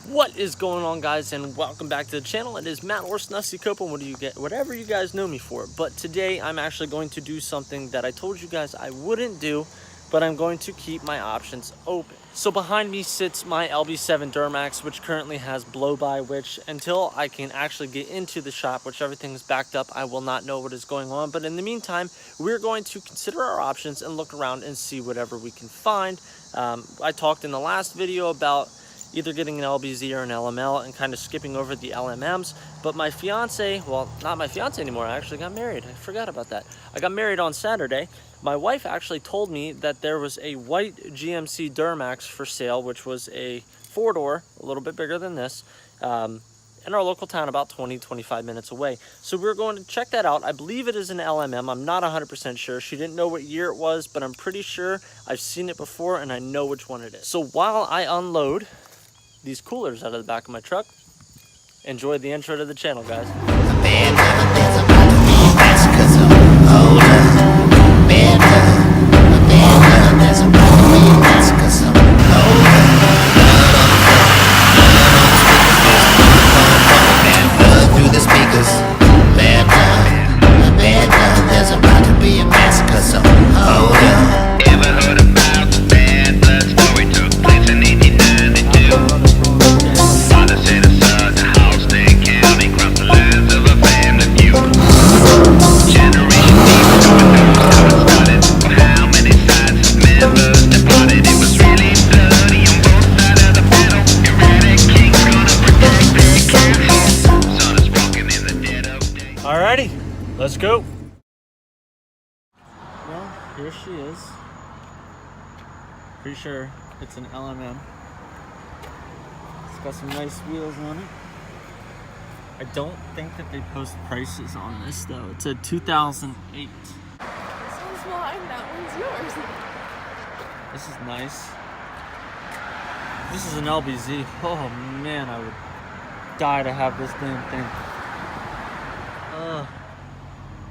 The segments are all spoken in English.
What is going on, guys, and welcome back to the channel. It is Matt or Snussycopen, whatever you guys know me for. But today I'm actually going to do something that I told you guys I wouldn't do, but I'm going to keep my options open. So behind me sits my LB7 Duramax, which currently has blow-by, which until I can actually get into the shop, which everything's backed up, I will not know what is going on. But in the meantime, we're going to consider our options and look around and see whatever we can find. I talked in the last video about either getting an LBZ or an LML and kind of skipping over the LMMs. But my fiance, well, not my fiance anymore, I actually got married. I forgot about that. I got married on Saturday. My wife actually told me that there was a white GMC Duramax for sale, which was a 4-door, a little bit bigger than this, in our local town, about 20-25 minutes away. So we're going to check that out. I believe it is an LMM. I'm not 100% sure. She didn't know what year it was, but I'm pretty sure I've seen it before and I know which one it is. So while I unload these coolers out of the back of my truck, enjoy the intro to the channel, guys. Alrighty, let's go. Well, here she is. Pretty sure it's an LMM. It's got some nice wheels on it. I don't think that they post prices on this though. It's a 2008. This one's mine, that one's yours. This is nice. This is an LBZ. Oh man, I would die to have this damn thing.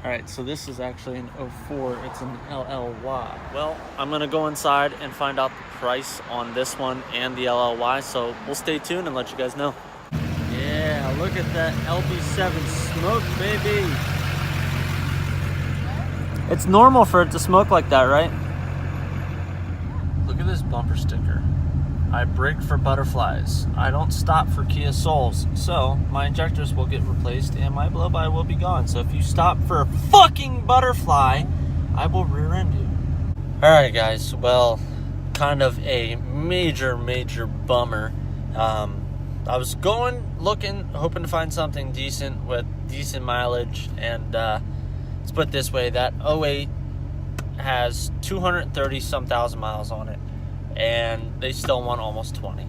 Alright, so this is actually an 04. It's an LLY. Well, I'm gonna go inside and find out the price on this one and the LLY, so we'll stay tuned and let you guys know. Yeah, look at that LB7 smoke, baby. It's normal for it to smoke like that, right? Look at this bumper sticker. I brake for butterflies. I don't stop for Kia Souls. So my injectors will get replaced and my blow-by will be gone. So if you stop for a fucking butterfly, I will rear end you. Alright guys, well, kind of a major bummer. I was looking, hoping to find something decent with decent mileage, and let's put it this way, that 08 has 230 some thousand miles on it, and they still want almost 20.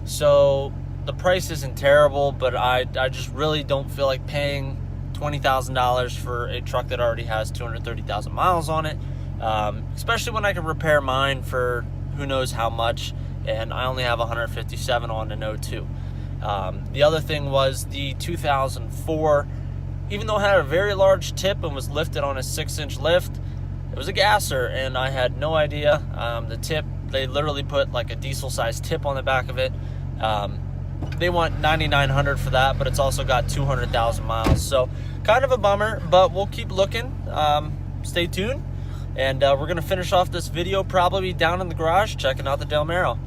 So the price isn't terrible, but I just really don't feel like paying $20,000 for a truck that already has 230,000 miles on it, especially when I can repair mine for who knows how much, and I only have 157 on an 02. The other thing was the 2004, even though it had a very large tip and was lifted on a 6-inch lift, it was a gasser, and I had no idea. The tip, they literally put like a diesel sized tip on the back of it. They want $9,900 for that, but it's also got 200,000 miles. So kind of a bummer, but we'll keep looking. Stay tuned. And we're gonna finish off this video probably down in the garage checking out the Del Mero.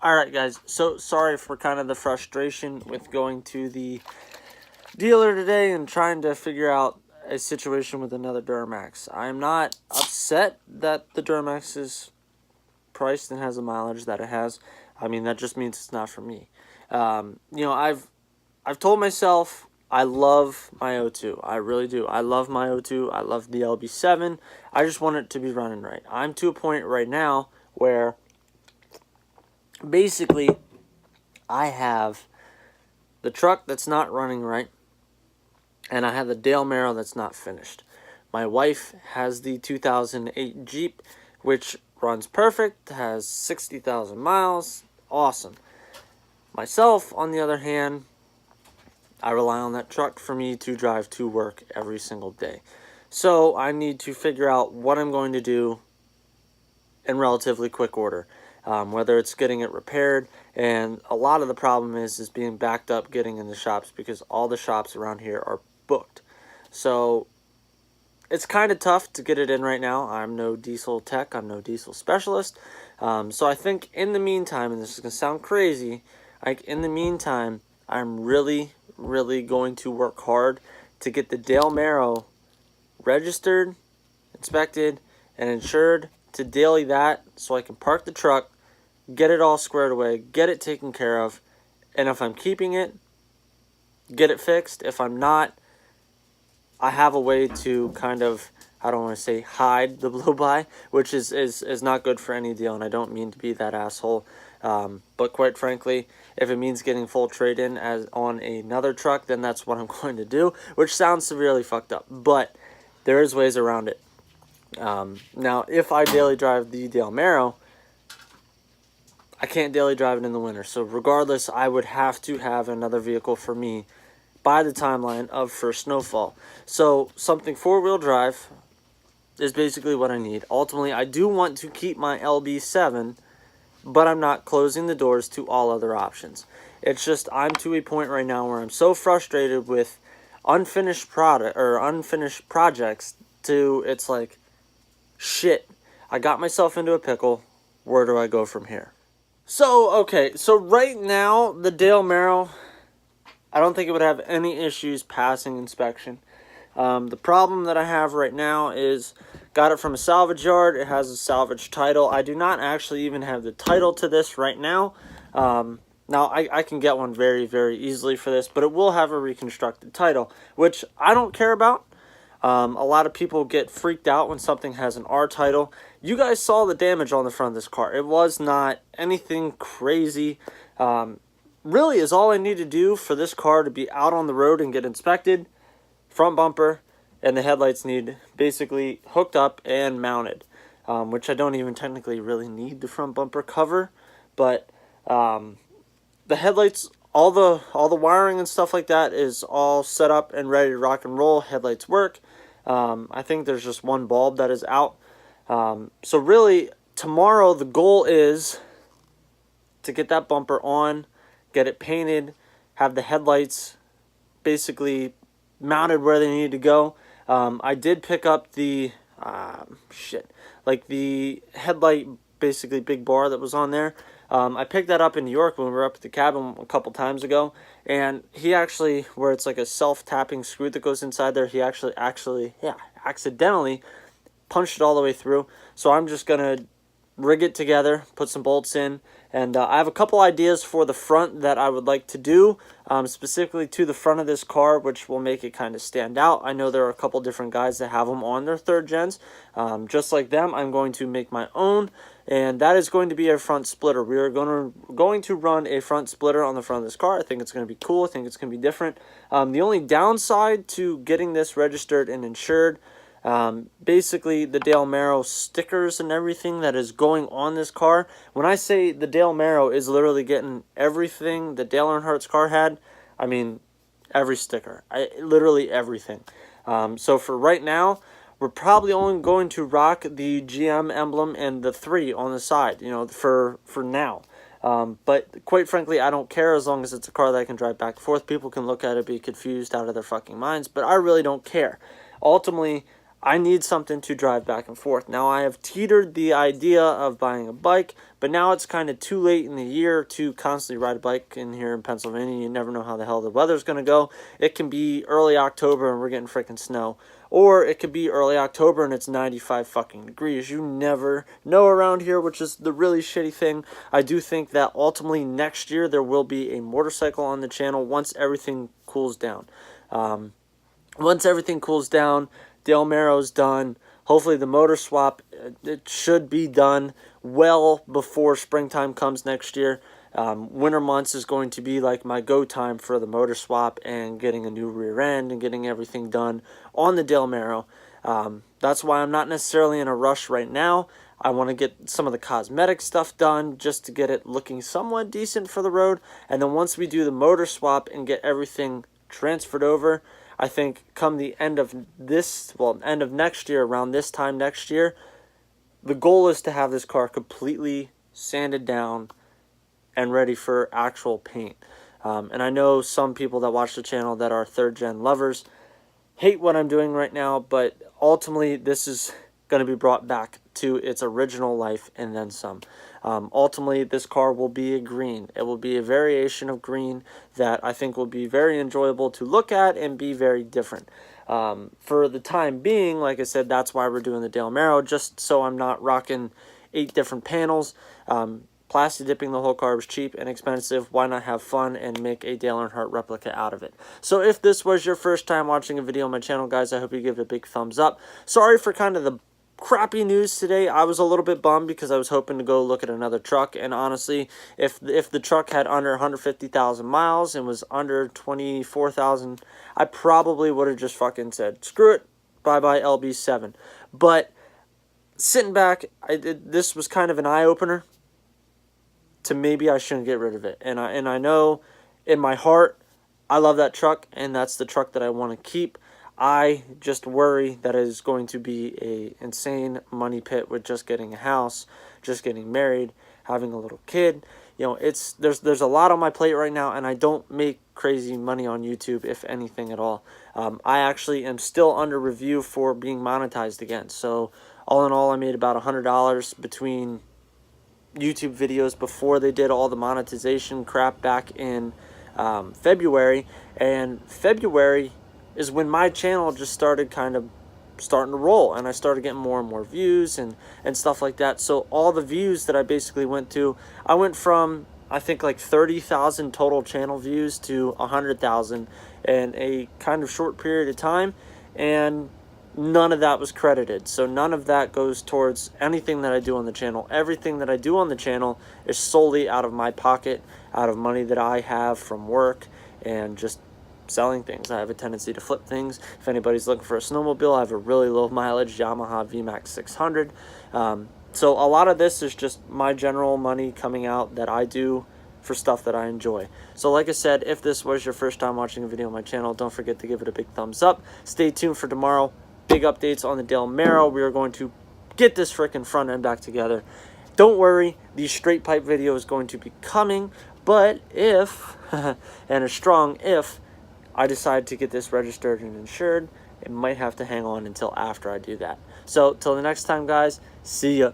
Alright guys, so sorry for kind of the frustration with going to the dealer today and trying to figure out a situation with another Duramax. I'm not upset that the Duramax is priced and has the mileage that it has. I mean, that just means it's not for me. You know, I've told myself I love my 02. I really do. I love my 02. I love the LB7. I just want it to be running right. I'm to a point right now where basically I have the truck that's not running right, and I have the Del Mero that's not finished. My wife has the 2008 Jeep, which runs perfect, has 60,000 miles, awesome. Myself, on the other hand, I rely on that truck for me to drive to work every single day. So I need to figure out what I'm going to do in relatively quick order. whether it's getting it repaired. And a lot of the problem is being backed up getting in the shops because all the shops around here are booked. So it's kind of tough to get it in right now. I'm no diesel tech. I'm no diesel specialist. So I think in the meantime, and this is going to sound crazy, like in the meantime, I'm really going to work hard to get the Dale Marrow registered, inspected, and insured, to daily that so I can park the truck, get it all squared away, get it taken care of, and if I'm keeping it, get it fixed. If I'm not, I have a way to kind of, I don't want to say hide the blow-by, which is not good for any deal, and I don't mean to be that asshole. But quite frankly, if it means getting full trade-in as on another truck, then that's what I'm going to do, which sounds severely fucked up, but there is ways around it. Now, if I daily drive the Dale Marrow, I can't daily drive it in the winter, so regardless, I would have to have another vehicle for me by the timeline of first snowfall. So something four-wheel drive is basically what I need. Ultimately, I do want to keep my LB7, but I'm not closing the doors to all other options. It's just I'm to a point right now where I'm so frustrated with unfinished projects to it's like, shit, I got myself into a pickle. Where do I go from here? So, okay, so right now, the Dale Marrow, I don't think it would have any issues passing inspection. The problem that I have right now is, got it from a salvage yard. It has a salvage title. I do not actually even have the title to this right now. Now, I can get one very easily for this, but it will have a reconstructed title, which I don't care about. A lot of people get freaked out when something has an R title. You guys saw the damage on the front of this car. It was not anything crazy. Really is all I need to do for this car to be out on the road and get inspected. Front bumper and the headlights need basically hooked up and mounted, which I don't even technically really need the front bumper cover, but the headlights, all the wiring and stuff like that is all set up and ready to rock and roll. Headlights work. I think there's just one bulb that is out. So really, tomorrow the goal is to get that bumper on, get it painted, have the headlights basically mounted where they need to go. I did pick up the, like the headlight, basically big bar that was on there. I picked that up in New York when we were up at the cabin a couple times ago, and he actually, where it's like a self-tapping screw that goes inside there, he accidentally punched it all the way through. So I'm just going to rig it together, put some bolts in, and I have a couple ideas for the front that I would like to do, specifically to the front of this car, which will make it kind of stand out. I know there are a couple different guys that have them on their third gens. Just like them, I'm going to make my own, and that is going to be a front splitter. We are going to run a front splitter on the front of this car. I think it's going to be cool. I think it's going to be different. The only downside to getting this registered and insured, basically the Dale Marrow stickers and everything that is going on this car. When I say the Dale Marrow is literally getting everything that Dale Earnhardt's car had, I mean every sticker, literally everything. So for right now, we're probably only going to rock the GM emblem and the 3 on the side, you know, for now. But quite frankly, I don't care as long as it's a car that I can drive back and forth. People can look at it, be confused out of their fucking minds, but I really don't care. Ultimately, I need something to drive back and forth. Now, I have teetered the idea of buying a bike, but now it's kind of too late in the year to constantly ride a bike in here in Pennsylvania. You never know how the hell the weather's going to go. It can be early October and we're getting freaking snow. Or it could be early October and it's 95 fucking degrees. You never know around here, which is the really shitty thing. I do think that ultimately next year there will be a motorcycle on the channel once everything cools down. Once everything cools down, Dale Marrow's done. Hopefully the motor swap, it should be done well before springtime comes next year. Winter months is going to be like my go time for the motor swap and getting a new rear end and getting everything done on the Dale Marrow. That's why I'm not necessarily in a rush right now. I want to get some of the cosmetic stuff done just to get it looking somewhat decent for the road. And then once we do the motor swap and get everything transferred over, I think come the end of next year, around this time next year, the goal is to have this car completely sanded down, and ready for actual paint. And I know some people that watch the channel that are third gen lovers hate what I'm doing right now, but ultimately this is going to be brought back to its original life and then some. Ultimately, this car will be a green. It will be a variation of green that I think will be very enjoyable to look at and be very different. For the time being, like I said, that's why we're doing the Del Mero, just so I'm not rocking 8 different panels. Plastic dipping the whole car was cheap and expensive. Why not have fun and make a Dale Earnhardt replica out of it? So if this was your first time watching a video on my channel, guys, I hope you give it a big thumbs up. Sorry for kind of the crappy news today. I was a little bit bummed because I was hoping to go look at another truck, and honestly, if the truck had under 150,000 miles and was under 24,000, I probably would have just fucking said, screw it, bye-bye LB7. But sitting back, this was kind of an eye-opener to maybe I shouldn't get rid of it. And I know in my heart, I love that truck, and that's the truck that I want to keep. I just worry that it is going to be a insane money pit with just getting a house, just getting married, having a little kid. You know, there's a lot on my plate right now, and I don't make crazy money on YouTube, if anything at all. I actually am still under review for being monetized again. So all in all, I made about $100 between YouTube videos before they did all the monetization crap back in February. And February is when my channel just started starting to roll, and I started getting more and more views and stuff like that. So all the views that I basically went to, I went from, I think, like 30,000 total channel views to 100,000 in a kind of short period of time, and none of that was credited. So none of that goes towards anything that I do on the channel. Everything that I do on the channel is solely out of my pocket, out of money that I have from work and just selling things. I have a tendency to flip things. If anybody's looking for a snowmobile, I have a really low mileage Yamaha VMAX 600. So a lot of this is just my general money coming out that I do for stuff that I enjoy. So like I said, if this was your first time watching a video on my channel, don't forget to give it a big thumbs up. Stay tuned for tomorrow. Big updates on the Del Mero. We are going to get this frickin' front end back together. Don't worry, the straight pipe video is going to be coming, but if, and a strong if, I decide to get this registered and insured, it might have to hang on until after I do that. So, till the next time, guys, see ya.